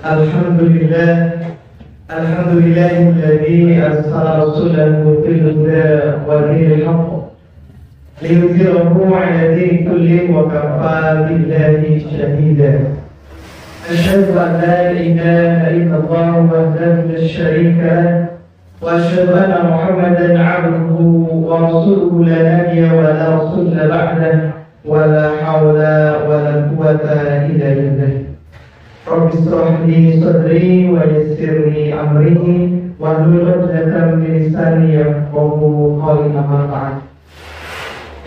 Alhamdulillah, alhamdulillahilladzi arsala rasulahu bil huda wa dinil haqq liyudhhirahu 'ala dini kulli wa kafaa billahi shahida. Asyhadu an la ilaha illallah wahdahu la syarika lahu wa asyhadu anna Muhammadan 'abduhu wa rasuluhu la nabiyya wa la rasula ba'dahu wa la haula wa la quwwata illa billah. Rabbi shrah li sadri wa yassir li amri wahlul 'uqdatam min lisani yafqahu qawli. Amma ba'd.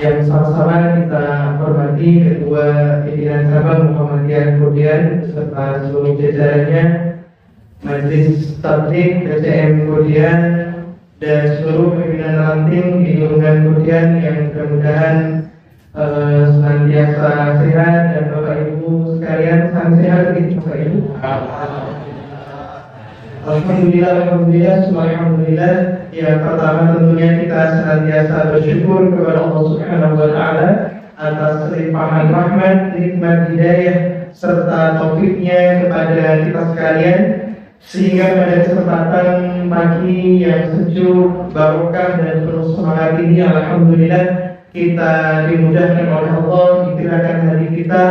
Yang sama-sama kita hormati Ketua Pimpinan Cabang Muhammadiyah Kodian serta seluruh jajarannya, Majelis Tabligh PCM Kodian dan seluruh pimpinan ranting di lingkungan Kodian yang mudah-mudahan senantiasa sehat, dan Bapak Ibu sekalian salam sehat gitu Bapak Ibu. Alhamdulillah, alhamdulillah. Yang pertama tentunya kita senantiasa bersyukur kepada Allah Subhanahu wa Ta'ala atas limpahan rahmat, nikmat hidayah serta taufiknya kepada kita sekalian, sehingga pada kesempatan pagi yang sejuk, barokah dan penuh semangat ini, alhamdulillah kita dimudahkan oleh Allah, digerakkan hati kita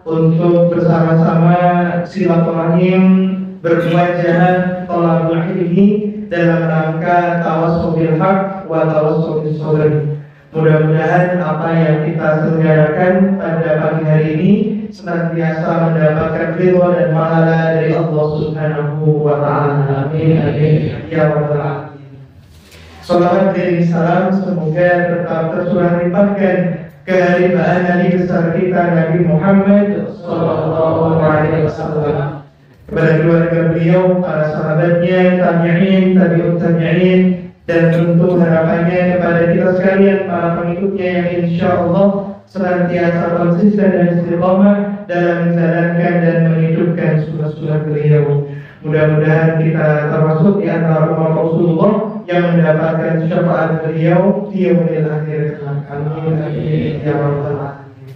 untuk bersama-sama silaturahim, bermuajahah thalabul ilmi dalam rangka tawassul bil haq wa tawassul bis sabr. Mudah-mudahan apa yang kita selenggarakan pada pagi hari ini senantiasa mendapatkan ridha dan pahala dari Allah Subhanahu wa Ta'ala. Amin amin ya rabbal alamin. Salawat dan salam semoga tetap tercurah limpahkan kehadiran Nabi besar kita Nabi Muhammad sallallahu alaihi wasallam, kepada keluarga beliau, para sahabatnya, tabi'in, tabi'ut tabi'in, dan tentu harapannya kepada kita sekalian para pengikutnya yang insyaallah senantiasa konsisten dan istiqamah dalam menjalankan dan menghidupkan sunnah-sunnah beliau. Mudah-mudahan kita termasuk di antara umat Rasulullah yang mendapatkan syafaat beliau di yaumil akhir. Amin ya rabbal alamin.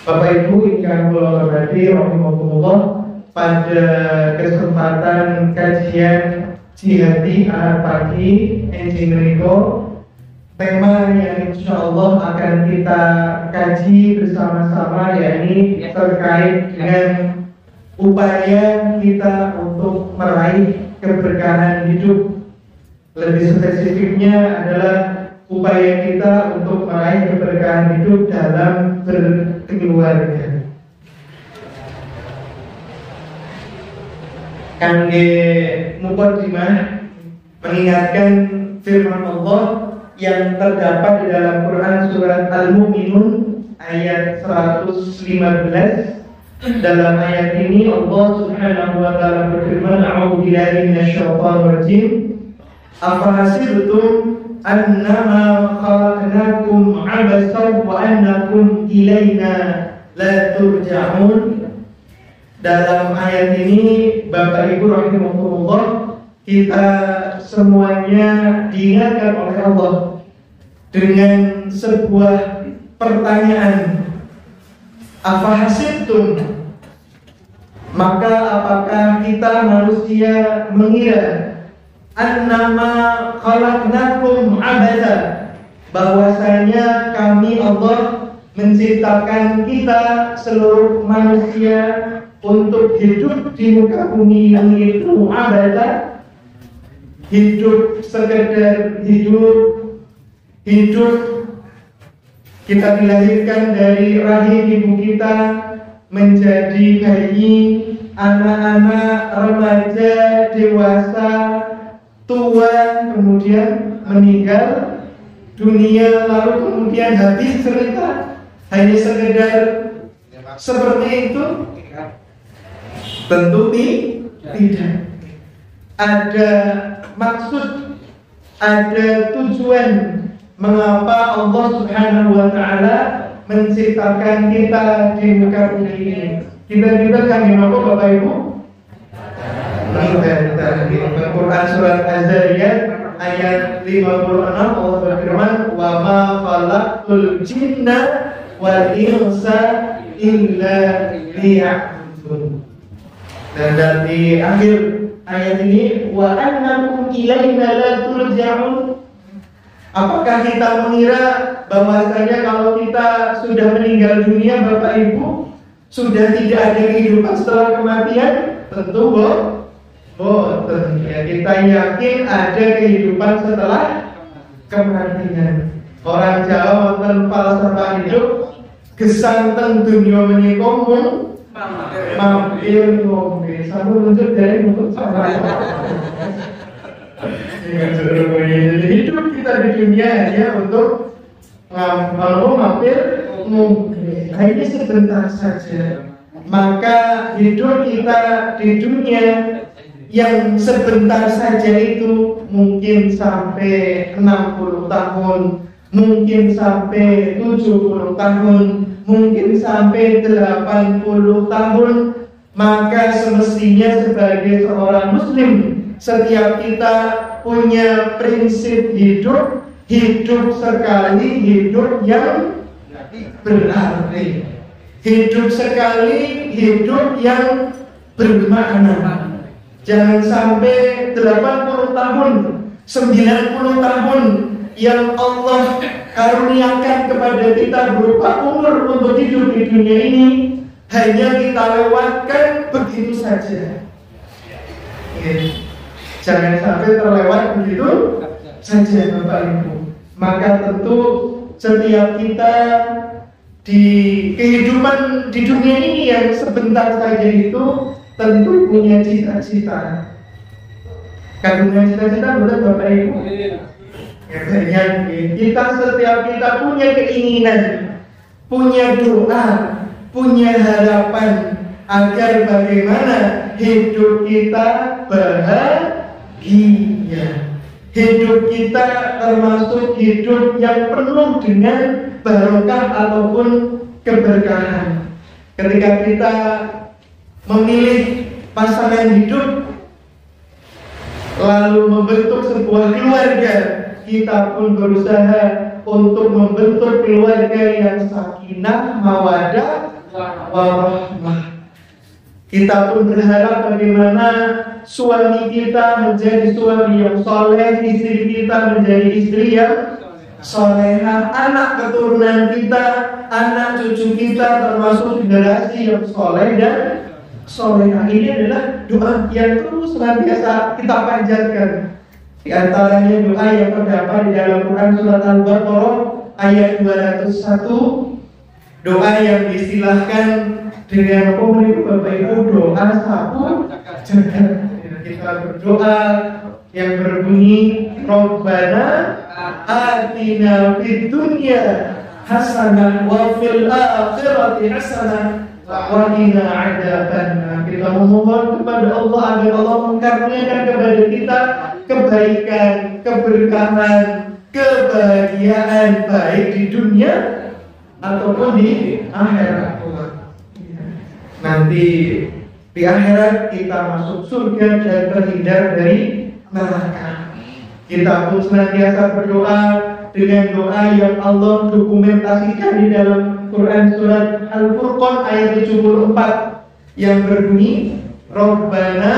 Bapak Ibu ingkang kula hormati rahimakumullah, pada kesempatan kajian jihadi ahad pagi enjing riko, tema yang insyaallah akan kita kaji bersama-sama yakni terkait dengan upaya kita untuk meraih keberkahan hidup. Lebih spesifiknya adalah upaya kita untuk meraih keberkahan hidup dalam berkeluarga. Kangge muqaddimah mengingatkan firman Allah yang terdapat di dalam Quran surat Al-Mu'minun ayat 115. Dalam ayat ini Allah Subhanahu wa Ta'ala berfirman, A'udzu billahi minasyaitonir rajim. Afahasibtum annama khalaqnakum 'abasan wa annakum ilaina la turja'un. Dalam ayat ini Bapak Ibu rahimahullah, kita semuanya diingatkan oleh Allah dengan sebuah pertanyaan. Afahasibtum, maka apakah kita manusia mengira annama khalaqnakum abada, bahwasanya kami Allah menciptakan kita seluruh manusia untuk hidup di muka bumi ini itu abada, hidup sekedar hidup kita dilahirkan dari rahim ibu kita menjadi bayi, anak-anak, remaja, dewasa, tua, kemudian meninggal dunia, lalu kemudian habis cerita. Hanya sekedar seperti itu? Tentu tidak. Ada maksud, ada tujuan mengapa Allah Subhanahu wa Ta'ala menciptakan kita di muka bumi ini. Kita kan apa Bapak Ibu? Di Quran surat Az-Zariyat ayat 56 Allah berfirman, "Wa ma khalaqtul jinna wal insa illa liya'budun." Dan di akhir ayat ini, "Wa annakum ilaina la turja'un." Apakah kita mengira bahwasanya kalau kita sudah meninggal dunia, Bapak Ibu, sudah tidak ada kehidupan setelah kematian? Tentu boten. Ya, kita yakin ada kehidupan setelah kematian. Orang Jawa wonten falsafah hidup, gesanten dunia menika mung mampir ngombe. Sampun muncul dari mulut sama. Jadi hidup kita di dunia hanya untuk mampir ngombe. Ini sebentar saja. Maka hidup kita di dunia yang sebentar saja itu mungkin sampai 60 tahun, mungkin sampai 70 tahun, mungkin sampai 80 tahun. Maka semestinya sebagai seorang muslim, setiap kita punya prinsip hidup sekali, hidup yang berarti. Hidup sekali, hidup yang bermakna. Jangan sampai 80 tahun, 90 tahun yang Allah karuniakan kepada kita berupa umur untuk hidup di dunia ini, hanya kita lewatkan begitu saja. Jangan sampai terlewat begitu saja, Bapak Ibu. Maka tentu setiap kita di kehidupan di dunia ini yang sebentar saja itu tentu punya cita-cita. Kan punya cita-cita betul Bapak Ibu? Ya, kita setiap kita punya keinginan, punya doa, punya harapan agar bagaimana hidup kita bahagia. Hidup kita termasuk hidup yang penuh dengan barokah ataupun keberkahan. Ketika kita memilih pasangan hidup lalu membentuk sebuah keluarga, kita pun berusaha untuk membentuk keluarga yang sakinah, mawaddah, warahmah. Kita pun berharap bagaimana suami kita menjadi suami yang soleh, istri kita menjadi istri yang solehah, anak keturunan kita, anak cucu kita termasuk generasi yang soleh dan solehah. Ini adalah doa yang terus senantiasa kita panjatkan. Di antaranya doa yang terdapat di dalam Quran surat Al-Baqarah ayat 201, doa yang diistilahkan dengan Bapak Ibu doa sapu jagat. Kita berdoa yang berbunyi, Rabbana atina fid dunya hasanah wa fil akhirati hasanah wa qina adzabannar. Kita memohon kepada Allah agar Allah mengkaruniakan kepada kita kebaikan, keberkahan, kebahagiaan baik di dunia ataupun di akhirat. Nanti di akhirat kita masuk surga dan terhindar dari neraka. Kita pun senantiasa berdoa dengan doa yang Allah dokumentasikan di dalam Quran surat Al-Furqan ayat 74 yang berbunyi, Rabbana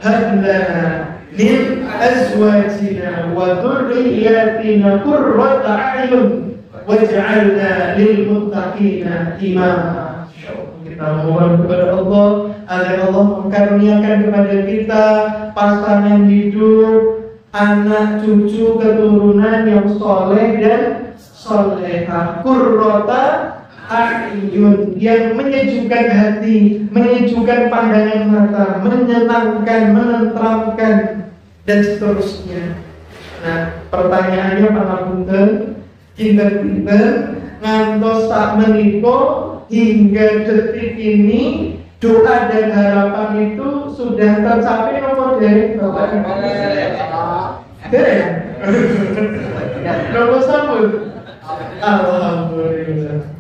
hab lana min azwajina wa dhurriyyatina qurrata a'yun waj'alna lil muttaqina imama. Kita mohon kepada Allah agar Allah mengkaruniakan kepada kita pasangan hidup, anak cucu keturunan yang soleh dan solehah, qurrata a'yun, yang menyejukkan hati, menyejukkan pandangan mata, menyenangkan, menenteramkan, dan seterusnya. Nah, pertanyaannya pangapunten, kinten-kinten ngantos sak menika hingga detik ini doa dan harapan itu sudah tercapai nomor dari Bapak Ibu. Nomor sambut. Alhamdulillah.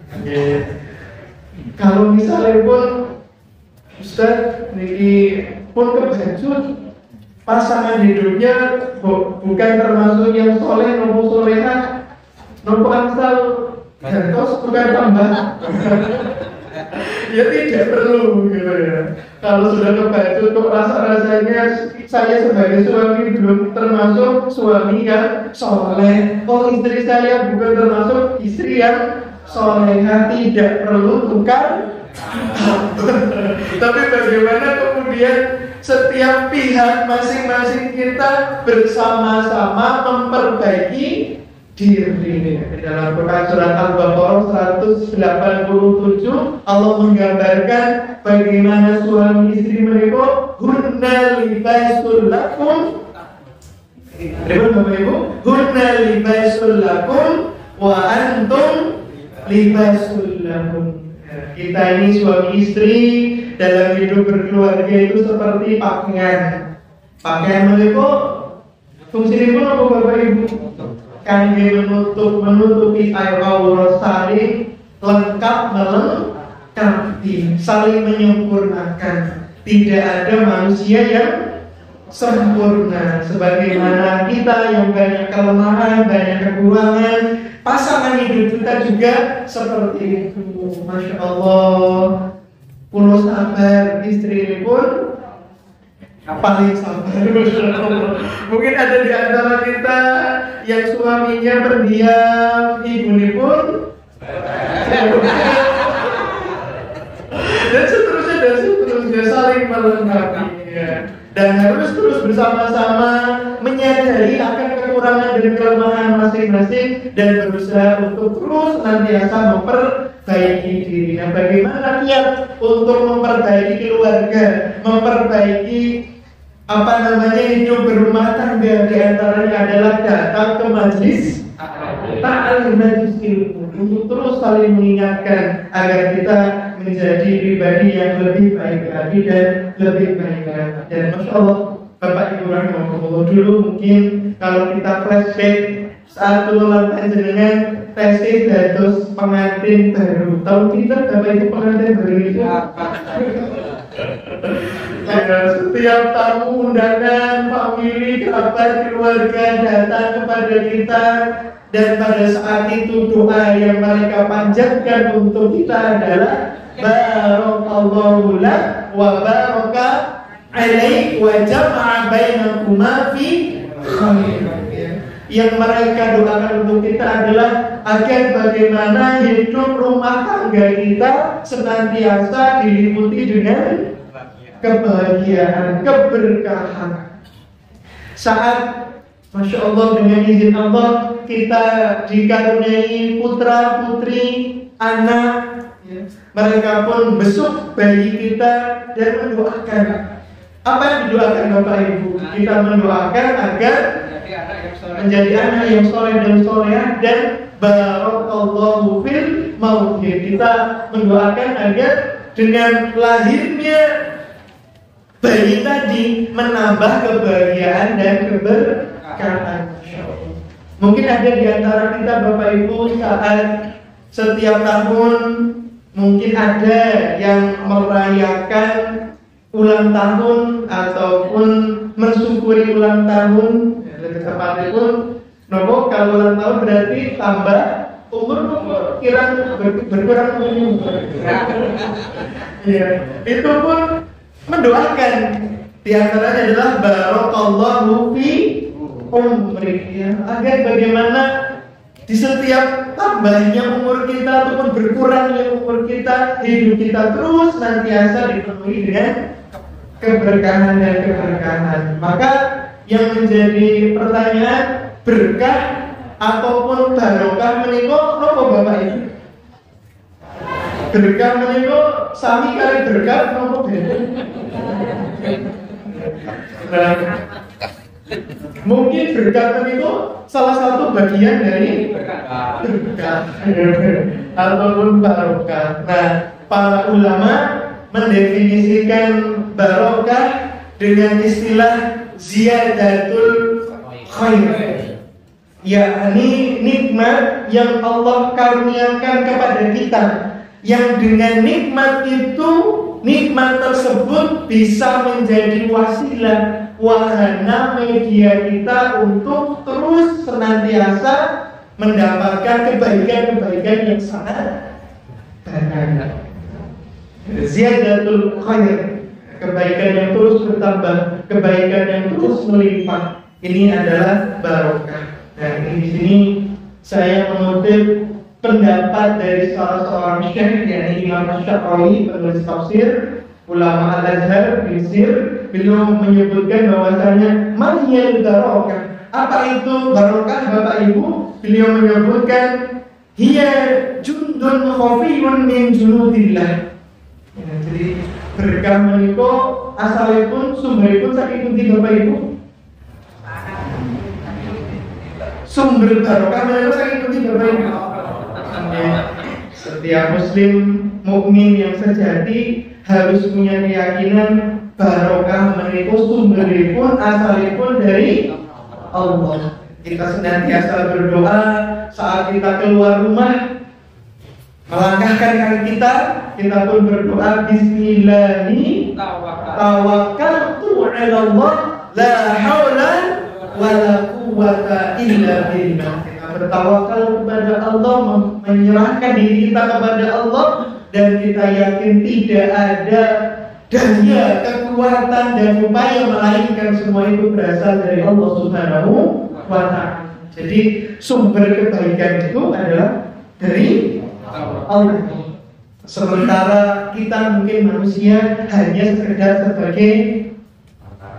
Kalau misalnya pun Ustaz niki pun kebacut pasangan hidupnya bukan termasuk yang soleh, nopo soleha, nopo angsal, terus bukan tambah. Ya tidak perlu gitu ya. Kalau sudah kebacut kok rasanya saya sebagai suami belum termasuk suami yang soleh. Oh, istri saya bukan termasuk istri yang soleha, tidak perlu tukar. Tapi bagaimana kemudian setiap pihak masing-masing kita bersama-sama memperbaiki diri. Dalam Quran surat Al-Baqarah 187 Allah menggambarkan bagaimana suami istri mereka hunna libasul lakum. Bapak Ibu, hunna libasul lakum wa antum libasul lahum. Kita ini suami istri dalam hidup berkeluarga itu seperti pakaian. Pakaian mereka fungsinya pun apa Bapak Ibu? Kangge menutupi air aurat, saling lengkap melengkapi, saling menyempurnakan. Tidak ada manusia yang sempurna. Sebagaimana kita yang banyak kelemahan, banyak kekurangan, pasangan hidup kita juga seperti itu. Masya Allah, pulau sabar istri pun paling sabar. Mungkin ada di antara kita yang suaminya pendiam, ibu pun dan seterusnya saling melengkapi ya. Dan harus terus bersama-sama menyadari akan kekurangan dan kelemahan masing-masing dan berusaha untuk terus nantiasa memperbaiki diri. Nah, bagaimana kiat untuk memperbaiki keluarga, memperbaiki hidup berumah tangga? Di antaranya adalah datang ke majelis ta'lim, majelis ilmu, untuk terus saling mengingatkan agar kita menjadi pribadi yang lebih baik lagi dan lebih baik lagi. Dan Masya Allah, Bapak Ibu rahimahullah, dulu mungkin kalau kita flashback saat ulang panjenengan tesis dados pengantin baru. Tahu kita Bapak Ibu pengantin baru itu? Ya, setiap tamu undangan, famili, kerabat, keluarga datang kepada kita, dan pada saat itu doa yang mereka panjatkan untuk kita adalah barakallahu lak wa baraka alaik wa jama'a bainakuma fi khair. Yang mereka doakan untuk kita adalah agar bagaimana hidup rumah tangga kita senantiasa diliputi dengan kebahagiaan, keberkahan. Saat Masya Allah, dengan izin Allah kita dikaruniai putra putri, anak ya. Mereka pun besuk bayi kita dan mendoakan. Apa yang didoakan Bapak Ibu? Kita mendoakan agar menjadi anak yang soleh dan solehah dan barakallahu fil maulid. Kita mendoakan agar dengan lahirnya bayi tadi menambah kebahagiaan dan keberkahan. Mungkin ada di antara kita Bapak Ibu saat setiap tahun mungkin ada yang merayakan ulang tahun ataupun mensyukuri ulang tahun. Lebih tepatnya pun, nopo kalau ulang tahun berarti tambah umur berkurang umur. Ya, itu pun mendoakan. Di antaranya adalah barakallahu fi umri, ya, agar bagaimana di setiap tambahnya umur kita ataupun berkurangnya umur kita, hidup kita terus nantiasa dipenuhi dengan keberkahan dan keberkahan. Maka yang menjadi pertanyaan, berkah ataupun barokah menika napa Bapak Ibu? Berkah menika sami kali berkah napa beda? Nah, mungkin berkah menika salah satu bagian dari berkah ataupun barokah. Nah, para ulama mendefinisikan barokah dengan istilah ziyadatul khair, yakni nikmat yang Allah karuniakan kepada kita, yang dengan nikmat itu, nikmat tersebut bisa menjadi wasilah wahana media kita untuk terus senantiasa mendapatkan kebaikan-kebaikan yang sangat banyak. Ziyadatul khair, kebaikan yang terus bertambah, kebaikan yang terus melimpah. Ini adalah barokah. Dan di sini saya mengutip pendapat dari salah seorang syekh, yakni Imam Asy-Sya'rawi, penulis tafsir, ulama Al-Azhar di Mesir. Beliau menyebutkan bahwasanya mahiyal barokah. Apa itu barokah, Bapak Ibu? Beliau menyebutkan hiya jundun khafiyun min junudillah. Ya, jadi berkah menika asalipun sumberipun saking pundi Bapak Ibu? Sumber barokah menika saking pundi Bapak Ibu? Setiap muslim mukmin yang sejati harus punya keyakinan barokah menika sumberipun asalipun dari Allah. Kita senantiasa berdoa saat kita keluar rumah, melangkahkan kaki kita pun berdoa bismillahi tawakkaltu 'ala Allah la haula wala quwwata illa billah. Kita bertawakal kepada Allah, menyerahkan diri kita kepada Allah, dan kita yakin tidak ada daya, kekuatan dan upaya melainkan semua itu berasal dari Allah Subhanahu wa ta'ala. Jadi sumber kebaikan itu adalah dari Allah. Sementara kita mungkin manusia hanya sekedar sebagai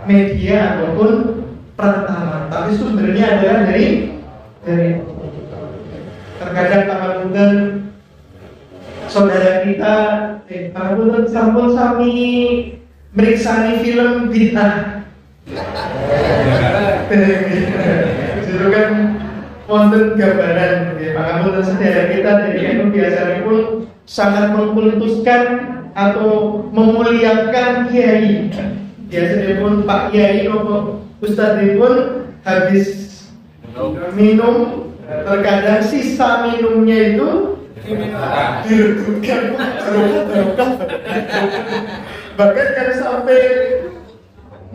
media ataupun perantara, tapi sumbernya adalah dari terkadang pangapunten saudara kita pangapunten sampun sami meriksani film bid'ah. Itu kan wonten gambaran pangapunten saudara kita dari yang biasanya pun sangat mengkultuskan atau memuliakan kiai. Biasanya pun Pak Kiai atau Ustadz pun habis minum, terkadang sisa minumnya itu direbutkan. Bahkan kan sampai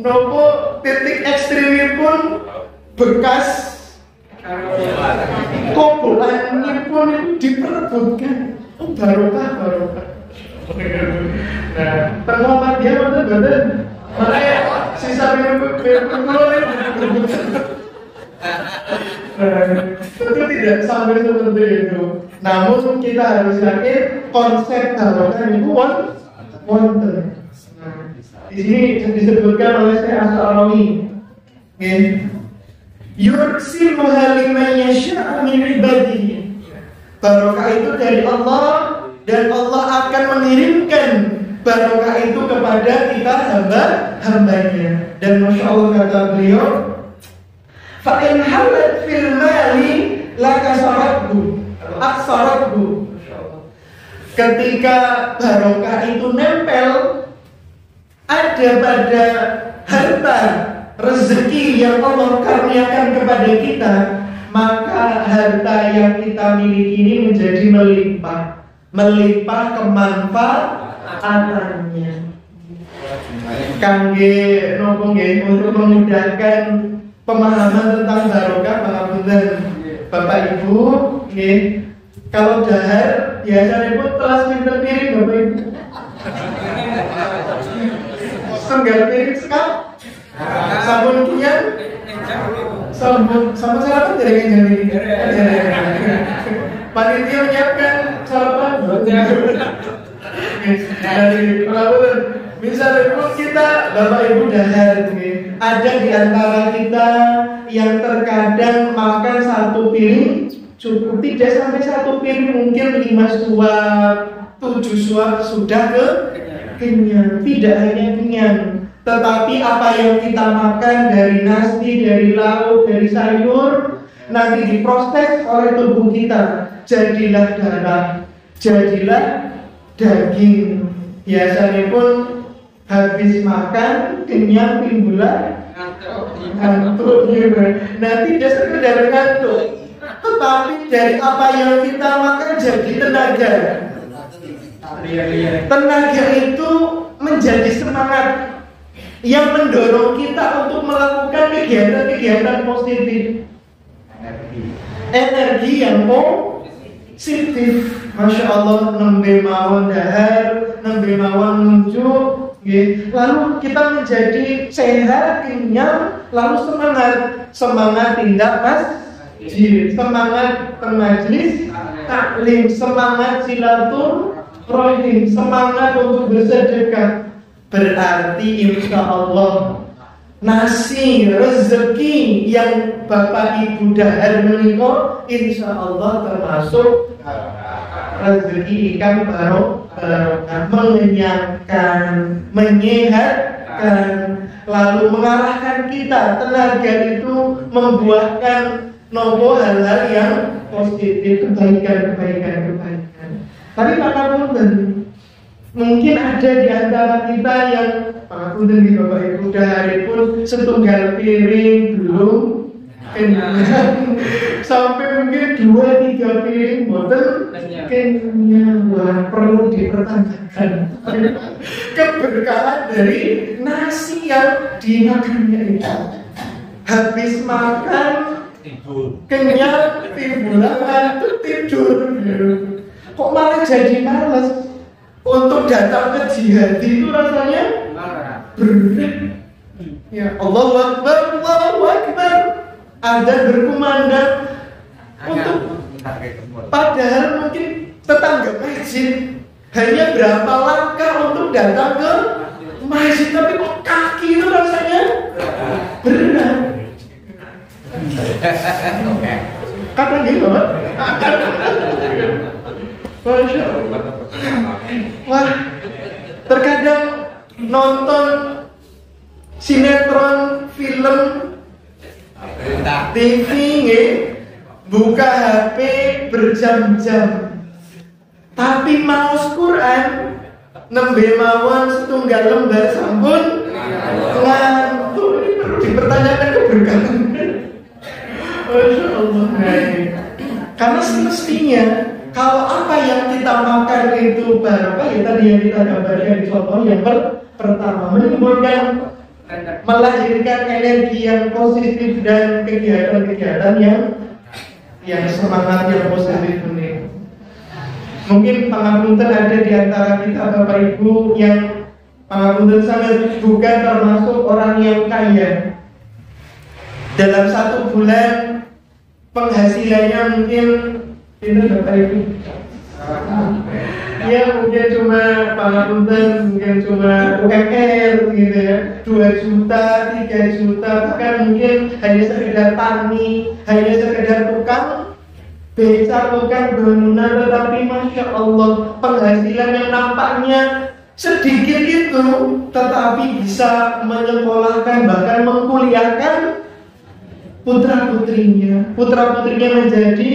nopo titik ekstrim pun bekas kobolannya pun itu diperebutkan. Oh, barokah. Nah, termomat dia betul. Makanya sisa minum itu tidak sampai seperti itu. Namun kita harus yakin konsep barokah itu wonten. Di sini disebutkan oleh Syekh Asy-Sya'rawi, yursiluha liman yasha'u min ibadihi. Barokah itu dari Allah, dan Allah akan mengirimkan barokah itu kepada kita hamba-hambanya. Dan Masya Allah kata beliau, fa in halat fil mali lakasarathu aksarathu. Ketika barokah itu nempel ada pada harta rezeki yang Allah karuniakan kepada kita, maka harta yang kita miliki ini menjadi melimpah kemanfaatannya. Kangge nopo nggih untuk memudahkan pemahaman tentang barokah, pangapunten Bapak Ibu nggih. Kalau dahar biasanya pun telas pinter piring Bapak Ibu. Senggal piring sekap. Sabun kian. Sabun sarapan dari jam ini. Panitia menyiapkan sarapan. Dari pengabulan. Misalnya pun kita Bapak Ibu dahar, ada di antara kita yang terkadang makan satu piring cukup, tidak sampai satu piring, mungkin 5 suap, 7 suap sudah kenyang. Tidak hanya kenyang, tetapi apa yang kita makan dari nasi, dari lauk, dari sayur, nanti diproses oleh tubuh kita, jadilah darah, jadilah daging. Biasanya pun habis makan kenyang timbulah ngantuk. Nah, tidak sekedar ngantuk, tetapi dari apa yang kita makan jadi tenaga. Tenaga itu menjadi semangat. yang mendorong kita untuk melakukan kegiatan-kegiatan positif. Energi yang positif. Masya Allah, nembe mawon dahar, nembe mawon nunjuk, lalu kita menjadi sehat, kenyang, lalu semangat tindak masjid, semangat ke majelis taklim, semangat silaturahim, semangat untuk bersedekah. Berarti insya Allah nasi rezeki yang Bapak Ibu dahar menika insya Allah termasuk rezeki ikan barokah, mengenyangkan, menyehatkan, lalu mengarahkan kita tenaga itu membuahkan nopo hal-hal yang positif, kebaikan. Tapi Pak mungkin ada di antara kita yang pangapunten di Bapak Ibu daharipun setunggal piring belum kenyang, sampai mungkin 2-3 piring boten kenyang. Wah, perlu dipertanyakan keberkahan dari nasi yang dimakannya itu. Habis makan kenyang, timbulan tidur. Kok malah jadi malas untuk datang ke jihad itu rasanya berat. Ya Allahu Akbar, Allahu Akbar. Ada berkumandang untuk, padahal mungkin tetangga masjid hanya berapa langkah untuk datang ke masjid, tapi kok kaki itu rasanya berat. Kata gitu, Pak. Masya Allah. Wah, terkadang nonton sinetron, film, TV, buka HP berjam-jam, tapi maos Quran nembe mawon setunggal lembar sampun ngantuk. Dipertanyakan keberkahan. Masya Allah. Karena semestinya kalau apa yang kita makan itu barokah, ya tadi yang kita gambarkan di contoh yang pertama, menimbulkan, melahirkan energi yang positif dan kegiatan-kegiatan yang semangat yang positif ini. Mungkin pangapunten ada di antara kita Bapak Ibu yang pangapunten sangat bukan termasuk orang yang kaya. Dalam 1 bulan penghasilannya mungkin itu Bapak Ibu, ya mungkin cuma pangapunten, mungkin cuma UMR gitu ya, 2 juta, 3 juta, bahkan mungkin hanya sekedar tani, hanya sekedar tukang beca, tukang bangunan, tetapi Masya Allah penghasilan yang nampaknya sedikit itu tetapi bisa menyekolahkan, bahkan mengkuliahkan putra-putrinya menjadi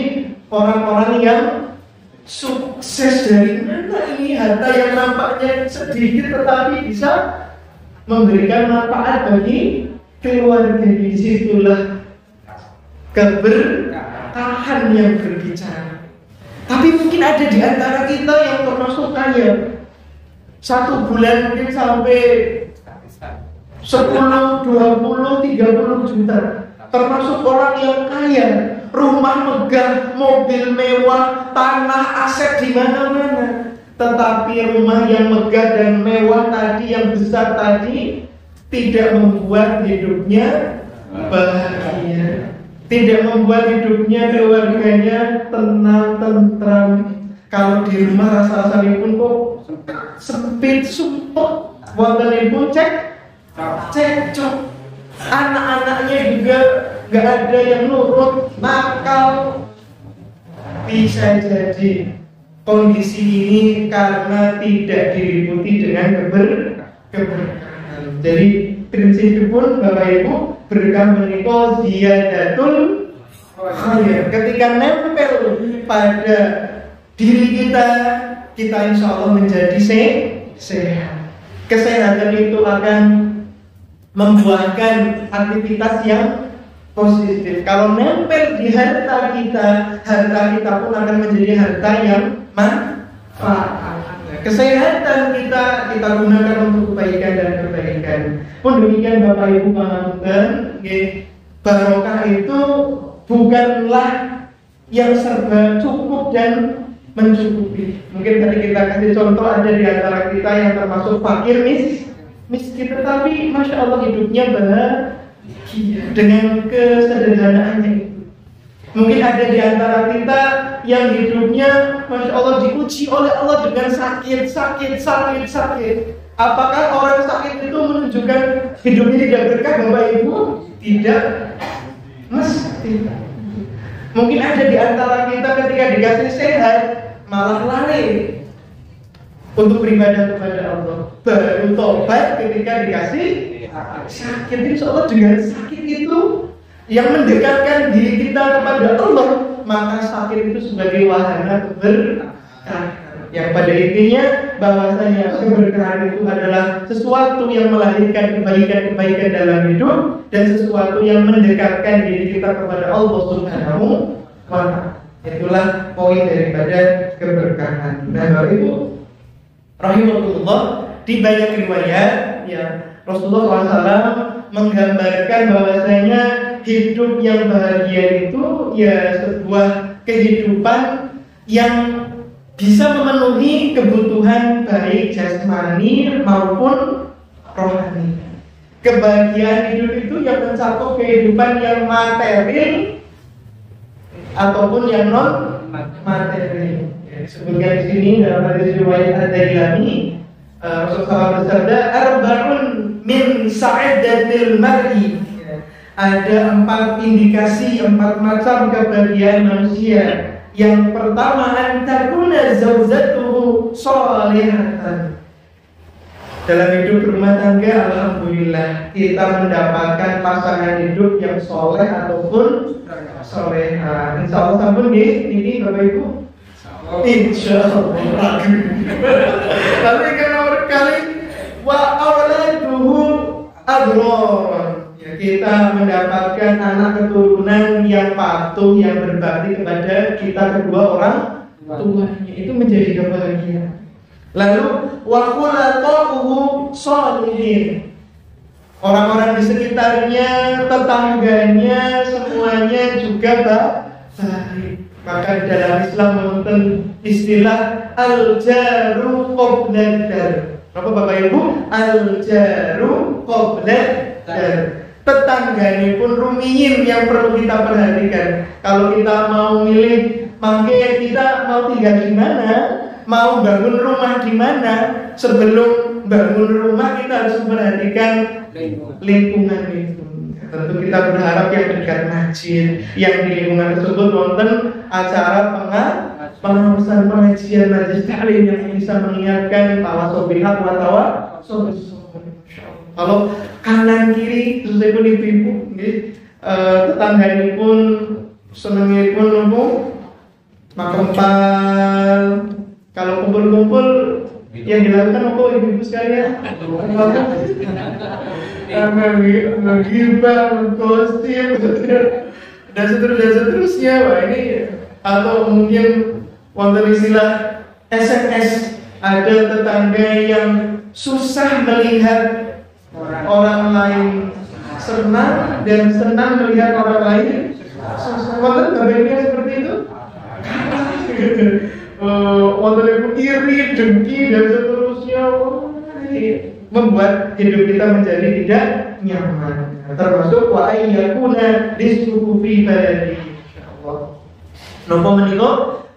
orang-orang yang sukses. Dari mana ini harta yang nampaknya sedikit tetapi bisa memberikan manfaat bagi keluarga? Disitulah keberkahan yang berbicara. Tapi mungkin ada di antara kita yang termasuk kaya, 1 bulan mungkin sampai 10, 20, 30 juta. Termasuk orang yang kaya, rumah megah, mobil mewah, tanah, aset di mana-mana. Tetapi rumah yang megah dan mewah tadi, yang besar tadi, tidak membuat hidupnya bahagia, tidak membuat hidupnya, keluarganya tenang, tentram. Kalau di rumah rasa-rasanya pun kok sempit, sumpah, wontenipun cekcok. Anak-anaknya juga gak ada yang nurut, nakal. Bisa jadi kondisi ini karena tidak diliputi dengan keberkahan. Jadi prinsip pun Bapak Ibu, berkah menika ziyadatul khair. Ketika nempel pada diri kita insya Allah menjadi sehat. Kesehatan itu akan membuahkan aktivitas yang positif. Kalau nempel di harta kita pun akan menjadi harta yang manfaat. Kesehatan kita gunakan untuk kebaikan dan kebaikan. Pun demikian Bapak Ibu pangapunten, barokah itu bukanlah yang serba cukup dan mencukupi. Mungkin tadi kita kasih contoh, ada di antara kita yang termasuk fakir miskin, tetapi Masya Allah hidupnya bahagia dengan kesederhanaannya itu. Mungkin ada di antara kita yang hidupnya Masya Allah diuji oleh Allah dengan sakit. Apakah orang sakit itu menunjukkan hidupnya tidak berkah Bapak Ibu? Tidak mesti. Mungkin ada di antara kita ketika dikasih sehat malah lari untuk beribadah kepada Allah, baru tobat ketika dikasih sakit. Insya Allah dengan sakit itu yang mendekatkan diri kita kepada Allah, maka sakit itu sebagai wahana keberkahan. Yang pada intinya bahwasanya keberkahan itu adalah sesuatu yang melahirkan kebaikan-kebaikan dalam hidup dan sesuatu yang mendekatkan diri kita kepada Allah Subhanahu wa Ta'ala. Itulah poin daripada keberkahan. Nah, Bapak Ibu rahimahullah, di banyak riwayat ya Rasulullah SAW menggambarkan bahwasanya hidup yang bahagia itu ya sebuah kehidupan yang bisa memenuhi kebutuhan baik jasmani maupun rohani. Kebahagiaan hidup itu yang mencakup kehidupan yang material ataupun yang non material. Sebutkan di sini dalam hadis riwayat Ad-Dailami, Rasulullah bersabda, "Arba'un min sa'adatil mar'i." Ada 4 indikasi, 4 macam kebahagiaan manusia. Yang pertama, antakuna zaujatuhu sholihatan. Dalam hidup berumah tangga, alhamdulillah kita mendapatkan pasangan hidup yang soleh ataupun soleha. Insya Allah sampun ini Bapak Ibu. Insya Allah. Tapi kan nomor kali wa awladuhu abrar. Kita mendapatkan anak keturunan yang patuh, yang berbakti kepada kita kedua orang tuanya, itu menjadi kebahagiaan. Lalu wa khulatuhu sholihin. Orang-orang di sekitarnya, tetangganya, semuanya juga baik. Maka dalam Islam menuntun istilah al-jaru qoblad-dar. Apa Bapak Ibu? Al-jaru qoblad-dar. Tetangganya pun rumiyin yang perlu kita perhatikan. Kalau kita mau milih, makanya kita mau tinggal di mana, mau bangun rumah di mana, sebelum bangun rumah kita harus memperhatikan lingkungan itu. Tentu kita berharap yang dekat masjid, yang di lingkungan tersebut nonton acara pengawasan pengajian majelis taklim yang bisa mengingatkan tawasul bil haq wa tawasul bis sabr. Kalau kanan kiri terus pun ibu-ibu tetangga pun senengnya pun makempal. Kalau kumpul-kumpul yang dilakukan apa ibu-ibu sekalian? Ngegibah, menggosip dan seterusnya. Wah ini, atau mungkin wonten istilah SMS. Ada tetangga yang susah melihat orang lain senang dan senang melihat orang lain susah. Wonten bagaimana seperti itu? Wonten ibu iri, dengki dan seterusnya, membuat hidup kita menjadi tidak nyaman. Termasuk wa ayyakuna rizquhu fi baladi. Insyaallah. Napa menika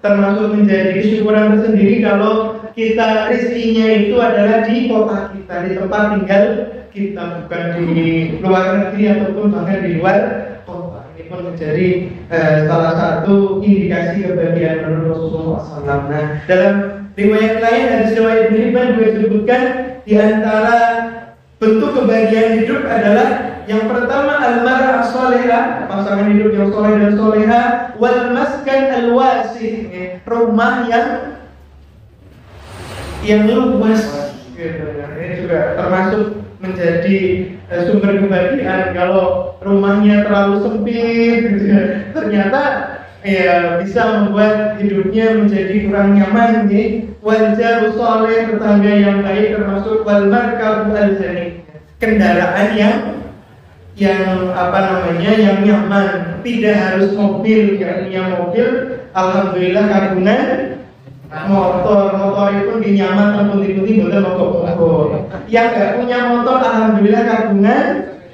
termasuk menjadi kesyukuran tersendiri kalau kita rezekinya itu adalah di kota kita, di tempat tinggal kita, bukan di luar negeri ataupun bahkan di luar kota. Ini pun menjadi salah satu indikasi kebahagiaan menurut Rasulullah SAW. Nah, dalam riwayat lain, hadis riwayat Ibnu Hibban juga disebutkan di antara bentuk kebahagiaan hidup adalah yang pertama al-mar'ah as-salihah, pasangan hidup yang soleh dan soleha, wal maskan al-wasih, rumah yang luas. Ini juga termasuk menjadi sumber kebahagiaan. Kalau rumahnya terlalu sempit, ternyata ya bisa membuat hidupnya menjadi kurang nyaman. Wal jaru saleh, tetangga yang baik, termasuk wal markab al-zanik, kendaraan yang yang nyaman, tidak harus mobil. Yang punya mobil, alhamdulillah kagungan motor itu lebih nyaman dan putih-putih betul mogok-mogok. Yang nggak punya motor, alhamdulillah kagungan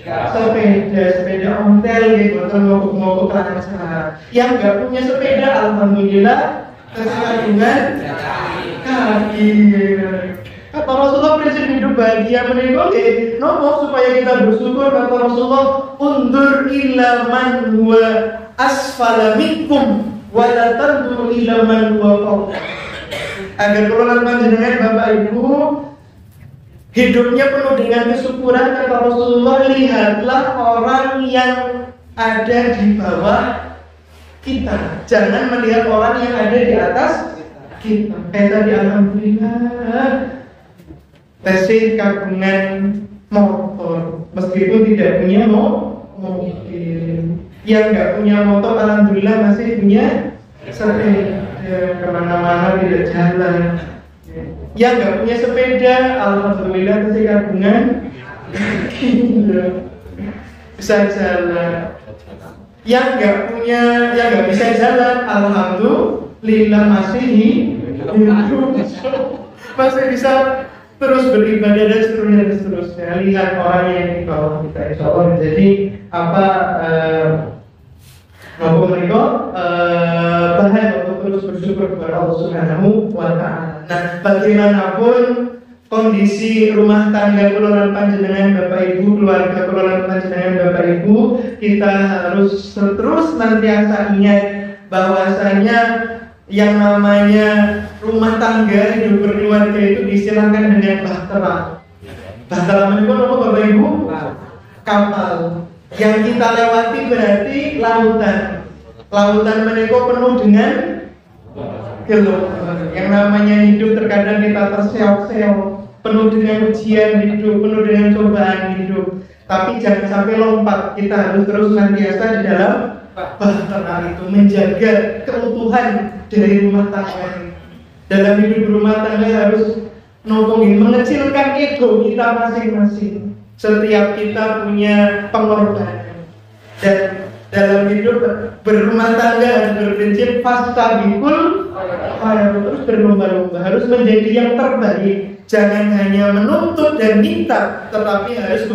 sepeda ontel gitu, betul mogok-mogok lancar. Yang nggak punya sepeda, alhamdulillah kagungan kaki. Kata Rasulullah, prinsip hidup bahagia menikah nopo supaya kita bersyukur. Kata Rasulullah, undur ila man huwa asfala minkum wa la tandur ila man huwa fawqa. Agar kelulan panjenengan Bapak Ibu hidupnya penuh dengan kesyukuran. Kata Rasulullah, lihatlah orang yang ada di bawah kita, jangan melihat orang yang ada di atas kita. Tadi alhamdulillah tesih kagungan motor, meskipun tidak punya mobil. Yang nggak punya motor, alhamdulillah masih punya sepeda, kemana-mana tidak jalan. Yang nggak punya sepeda, alhamdulillah tesih kagungan bisa jalan. Yang nggak bisa jalan, alhamdulillah masih hidup, masih bisa terus beribadah dan seterusnya. Lihat orang yang di bawah kita, insya Allah menjadi bahan untuk terus bersyukur kepada Allah Subhanahu wa Ta'ala. Nah, bagaimanapun kondisi rumah tangga keluarga panjenengan Bapak Ibu, keluarga keluarga panjenengan Bapak Ibu, kita harus terus nantiasa ingat bahwasanya yang namanya rumah tangga, hidup berkeluarga itu diistilahkan dengan bahtera. Bahtera itu apa Bapak Ibu? Kapal. Yang kita lewati berarti lautan. Lautan menika penuh dengan gelombang. Yang namanya hidup terkadang kita terseok-seok, penuh dengan ujian hidup, penuh dengan cobaan hidup. Tapi jangan sampai lompat. Kita harus terus nantiasa di dalam bahtera itu, menjaga keutuhan dari rumah tangga. Dalam hidup rumah tangga harus mengecilkan ego kita masing-masing. Setiap kita punya pengorbanan. Dan dalam hidup berumah tangga harus berprinsip fastabikul khairat, terus berlomba-lomba, harus menjadi yang terbaik. Jangan hanya menuntut dan minta, tetapi harus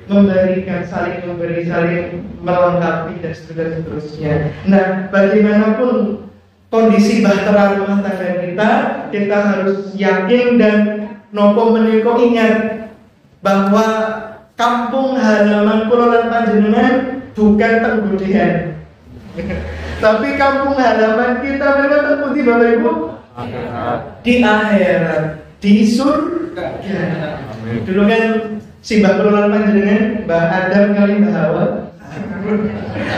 memberikan, saling memberi, saling melengkapi dan seterusnya. Nah, bagaimanapun kondisi bahtera rumah tangga kita harus yakin dan nopo menika ingat bahwa kampung halaman kula lan panjenengan bukan tenggodean. Tapi kampung halaman kita mereka terputih Bapak Ibu di akhirat, di surga. Dulu kan simbah kula lan panjenengan Mbah Adam kali Mbah Hawa.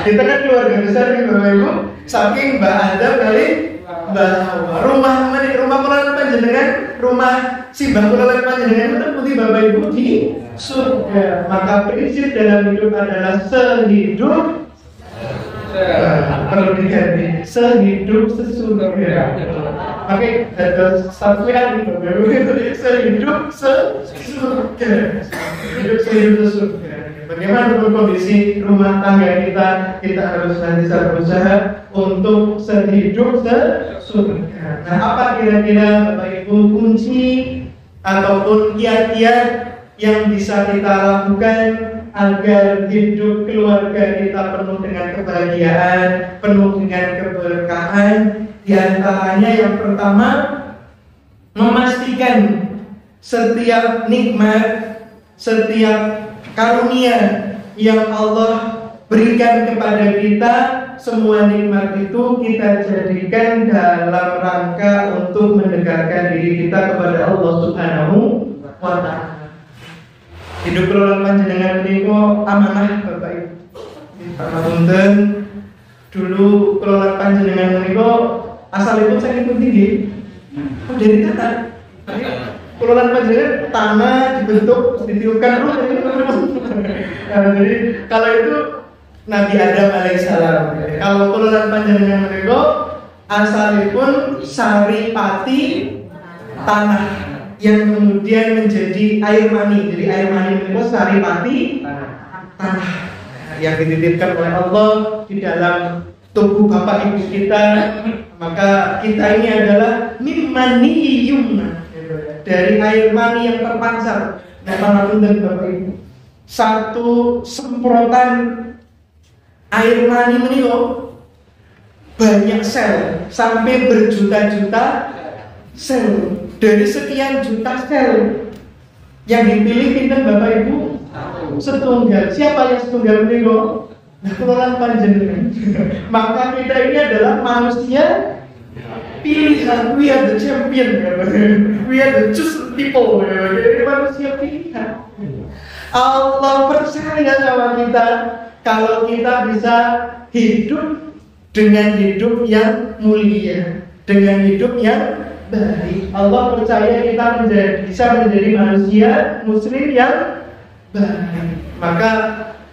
Kita kan keluarga besar nih Bapak Ibu. Saking Mbah Adam kali Mbah Hawa. Rumah kula lan panjenengan, rumah simbah kula lan panjenengan itu terputih Bapak Ibu di surga. Maka prinsip dalam hidup adalah sehidup perlu diganti sehidup sesurga. Oke, ada satu yang sehidup sesurga. Hidup sesurga. Bagaimana kondisi rumah tangga kita harus nanti berusaha untuk sehidup sesurga. Nah, apa kira-kira Bapak Ibu kunci ataupun kiat-kiat yang bisa kita lakukan agar hidup keluarga kita penuh dengan kebahagiaan, penuh dengan keberkahan? Di antaranya yang pertama, memastikan setiap nikmat, setiap karunia yang Allah berikan kepada kita, semua nikmat itu kita jadikan dalam rangka untuk mendekatkan diri kita kepada Allah Subhanahu wa Ta'ala. Hidup keluarga panjenengan niku amanah Bapak Ibu. Pangapunten, dulu keluarga panjenengan niku asalipun saking tinggi. Dari tanah. Keluarga panjenengan tanah dibentuk, ditiupkan roh. Jadi kalau itu Nabi Adam alaihissalam. Kalau keluarga panjenengan niku asalipun saripati tanah yang kemudian menjadi air mani. Jadi air mani itu saripati tanah yang dititipkan oleh Allah di dalam tubuh bapak ibu kita. Maka kita ini adalah mimani yumna, dari air mani yang terpancar. Nah, para dan bapak ibu, satu semprotan air mani menio banyak sel, sampai berjuta-juta sel. Dari sekian juta sel yang dipilih pinten bapak ibu setunggal. Siapa yang setunggal menio? Nah, kelolaan panjenengan. Maka kita ini adalah manusia pilihan. We are the champion. We are the chosen people. Jadi manusia pilihan. Allah percaya sama kita kalau kita bisa hidup dengan hidup yang mulia, dengan hidup yang baik. Allah percaya kita bisa menjadi manusia muslim yang baik. Maka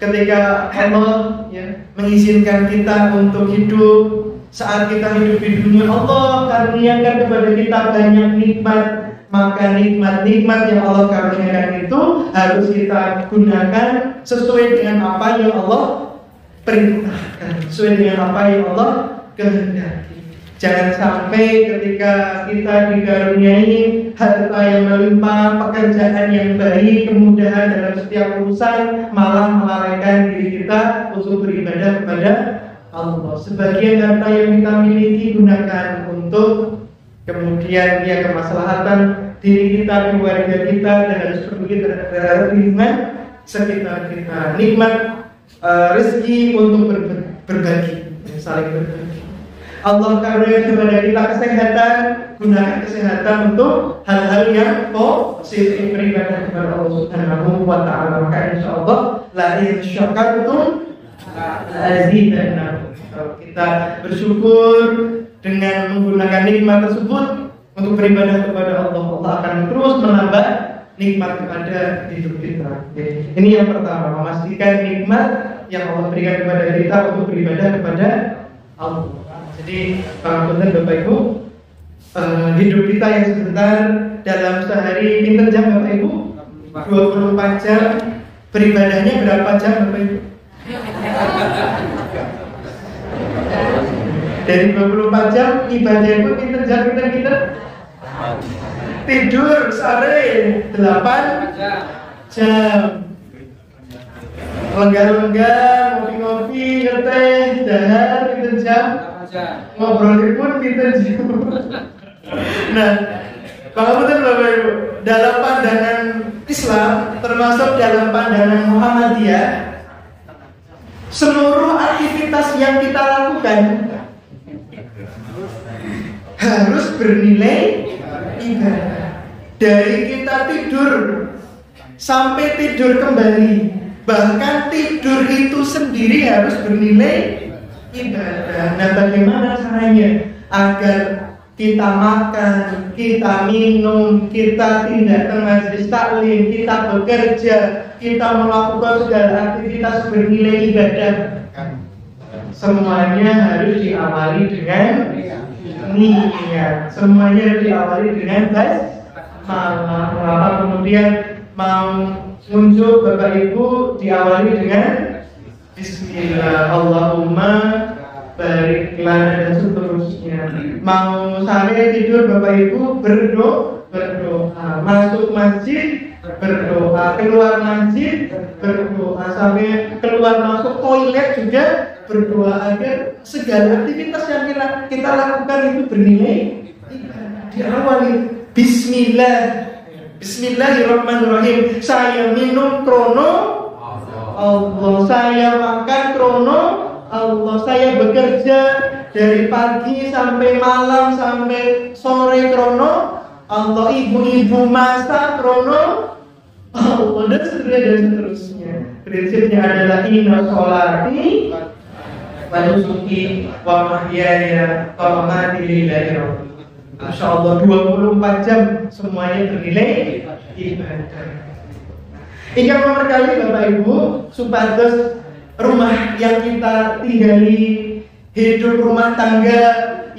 ketika Allah mengizinkan kita untuk hidup, saat kita hidup di dunia, Allah karuniakan kepada kita banyak nikmat. Maka nikmat-nikmat yang Allah karuniakan itu harus kita gunakan sesuai dengan apa yang Allah perintahkan, sesuai dengan apa yang Allah kehendaki. Jangan sampai ketika kita dikaruniai harta yang melimpah, pekerjaan yang baik, kemudahan dalam setiap urusan, malah melalaikan diri kita untuk beribadah kepada Allah. Sebagian harta yang kita miliki gunakan untuk kemudian kemaslahatan diri kita, keluarga kita, dan harus peduli terhadap lingkungan sekitar kita. Nikmat rezeki untuk berbagi, saling berbagi. Allah karuniakan kepada kita kesehatan, gunakan kesehatan untuk hal-hal yang positif, beribadah kepada Allah Subhanahu wa ta'ala. Maka insyaallah la in syakartum azidannakum. Kalau kita bersyukur dengan menggunakan nikmat tersebut untuk beribadah kepada Allah, Allah akan terus menambah nikmat kepada hidup kita. Ini yang pertama, memastikan nikmat yang Allah berikan kepada kita untuk beribadah kepada Allah. Jadi para pendengar Bapak Ibu, hidup kita yang sebentar, dalam sehari pinter jam Bapak Ibu? 24 jam. Beribadahnya berapa jam Bapak Ibu? Dari 24 jam ibadah itu pinter jam kita tidur sore 8 jam. Lenggah-lenggah, ngopi-ngopi, ngeteh, dahar pinter jam. Ngobrol pun kita jauh. Nah, kalau betul Bapak Ibu, dalam pandangan Islam, termasuk dalam pandangan Muhammadiyah, seluruh aktivitas yang kita lakukan harus bernilai ibadah. Dari kita tidur sampai tidur kembali, bahkan tidur itu sendiri harus bernilai ibadah. Nah, bagaimana caranya agar kita makan, kita minum, kita tidak ke majelis taklim, kita bekerja, kita melakukan segala aktivitas bernilai ibadah? Semuanya harus diawali dengan niat. Semuanya harus diawali dengan basmalah. Kemudian mau muncul Bapak Ibu diawali dengan Bismillah, Allahumma barik lana, dan seterusnya. Mau sampai tidur Bapak Ibu berdoa, masuk masjid berdoa, keluar masjid berdoa, sampai keluar masuk toilet juga berdoa, agar segala aktivitas yang kita lakukan itu bernilai diawali Bismillahirrahmanirrahim. Saya minum krono Allah, saya makan krono Allah, saya bekerja dari pagi sampai malam sampai sore krono Allah, ibu-ibu masak krono Allah, dan seterusnya. Prinsipnya adalah inna sholati wa nusuki wa mahyaya wa mamati lillahi rabbil alamin. Insyaallah 24 jam semuanya bernilai ibadah. Yang nomor kali Bapak Ibu, supados rumah yang kita tinggali, hidup rumah tangga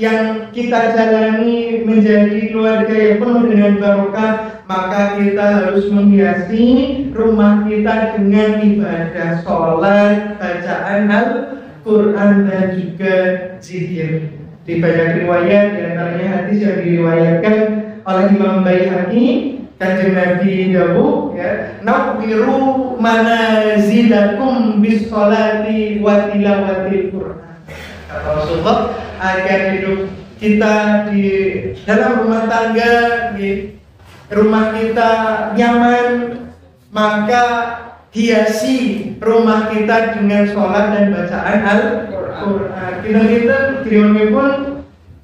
yang kita jalani menjadi keluarga yang penuh dengan barokah, maka kita harus menghiasi rumah kita dengan ibadah sholat, bacaan Al-Quran dan juga zikir. Di banyak riwayat, di antaranya hadis yang diriwayatkan oleh Imam Baihaqi, Kanjeng Nabi dawuh ya, nawwiru manazilakum bis sholati wa tilawatil Quran. Kata Rasulullah, agar hidup kita di dalam rumah tangga, di rumah kita nyaman, maka hiasi rumah kita dengan sholat dan bacaan Al-Quran. Kita krione pun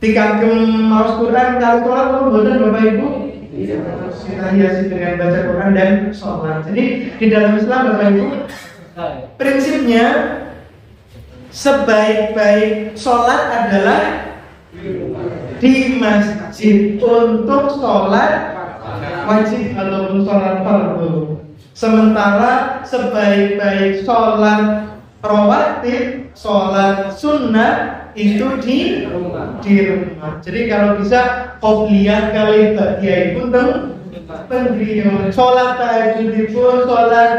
dikagem maos Quran kalau sholat pun boten Bapak Ibu. Kita hiasi dengan baca Quran dan sholat. Jadi di dalam Islam Bapak Ibu, prinsipnya sebaik-baik sholat adalah di masjid untuk sholat wajib ataupun sholat fardu. Sementara sebaik-baik sholat rawatib, sholat sunnah itu di rumah. Jadi kalau bisa qobliyah kali ba'diyah pun teng sholat tahajud pun, sholat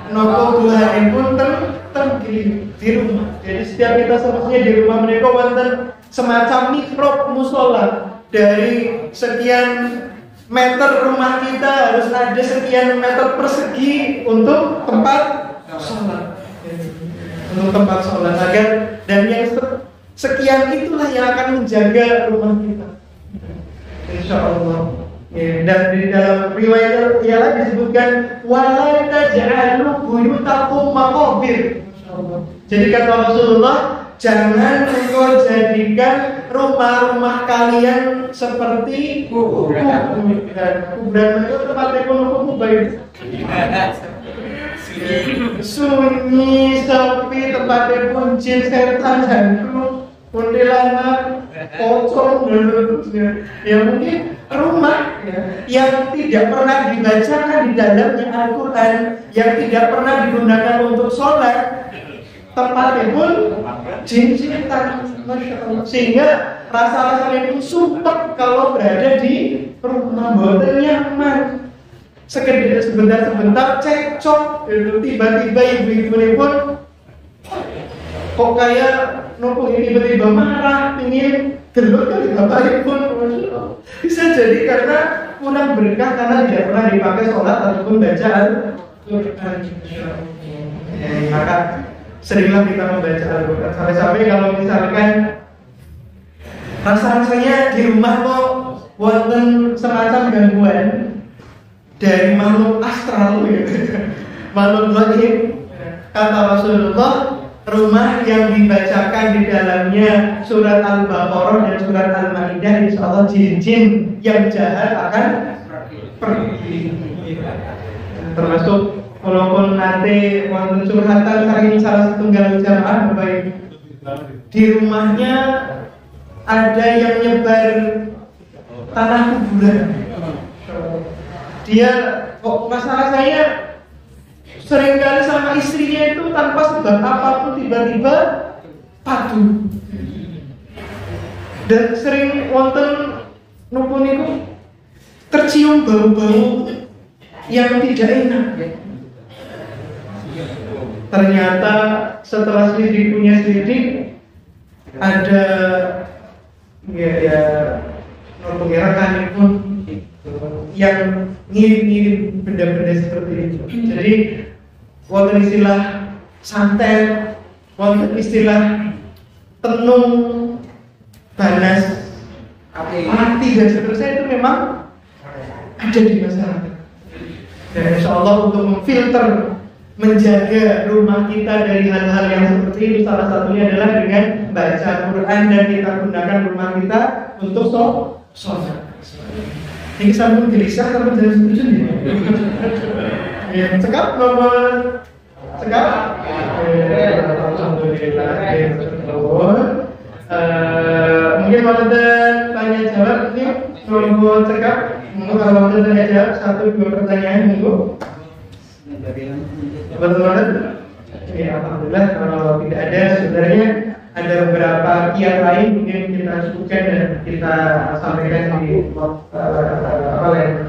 nopo duha pun teng di rumah. Jadi setiap kita semestinya di rumah mereka wonten semacam mihrab musola. Dari sekian meter rumah kita harus ada sekian meter persegi untuk tempat sholat. Untuk tempat sholat agar, dan yang sekian itulah yang akan menjaga rumah kita, insya Allah. Ya, dan di dalam riwayat ialah disebutkan wala taj'alu buyutakum maqabir. Jadi kata Rasulullah, jangan engkau jadikan rumah-rumah kalian seperti kuburan itu tempatnya kubu baik. Sunyi, sepi, tempatnya kuncin, setan, jantung, kuntilanak, pocong, ya mungkin rumah yang tidak pernah dibacakan di dalamnya Al-Quran, yang tidak pernah digunakan untuk sholat, tempatnya pun jin-jinan, Masya Allah. Sehingga rasa-rasanya pun sumpah kalau berada di rumah, boten nyaman. Sebentar cekcok, tiba-tiba ibu-ibu ini pun kok kayak nopo ini tiba-tiba marah, ingin gelut kali bapak pun. Bisa jadi karena kurang berkah, karena tidak pernah dipakai sholat ataupun baca Al-Quran. Maka seringlah kita membaca Al-Quran. Sampai-sampai kalau misalkan rasanya di rumah kok wonten semacam gangguan dari makhluk astral, makhluk gaib, kata Rasulullah, rumah yang dibacakan di dalamnya surat Al-Baqarah dan surat Al-Maidah, insya Allah jin-jin yang jahat akan pergi. Termasuk walaupun nanti wonten curhatan saking salah setunggal jamaah baik di rumahnya ada yang nyebar tanah kuburan. Dia kok masalah saya seringkali sama istrinya itu tanpa sebab apapun tiba-tiba padu, dan sering wonten nupun itu tercium bau-bau yang tidak enak. Ternyata setelah selidik punya selidik, ada rekan pun yang ngirim-ngirim benda-benda seperti itu. Jadi wonten istilah santet, wonten istilah tenung, banas, mati dan seterusnya, itu memang ada di masyarakat. Dan insya Allah untuk memfilter, menjaga rumah kita dari hal-hal yang seperti itu, salah satunya adalah dengan baca Quran, dan kita gunakan rumah kita untuk sholat. Ini sambung gelisah sama jam 7 nih. Ya, cekap nomor cekap. Alhamdulillah. Mungkin mau ada tanya jawab nih, nomor cekap. Mungkin kalau mau tanya jawab 1-2 pertanyaan monggo. Betul banget. Ya, alhamdulillah. Kalau tidak ada, sebenarnya ada beberapa kiat lain mungkin kita sebutkan dan kita sampaikan di oleh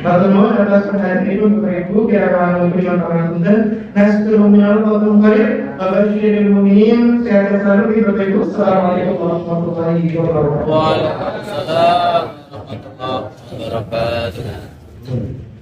Bapak atas perhatian itu Bapak Ibu kira kalau kunjungan pangapunten nasrul minal qatum qarib Bapak Syirul Mukminin sehat selalu Bapak Ibu. Assalamualaikum warahmatullahi wabarakatuh. Waalaikumsalam warahmatullahi wabarakatuh.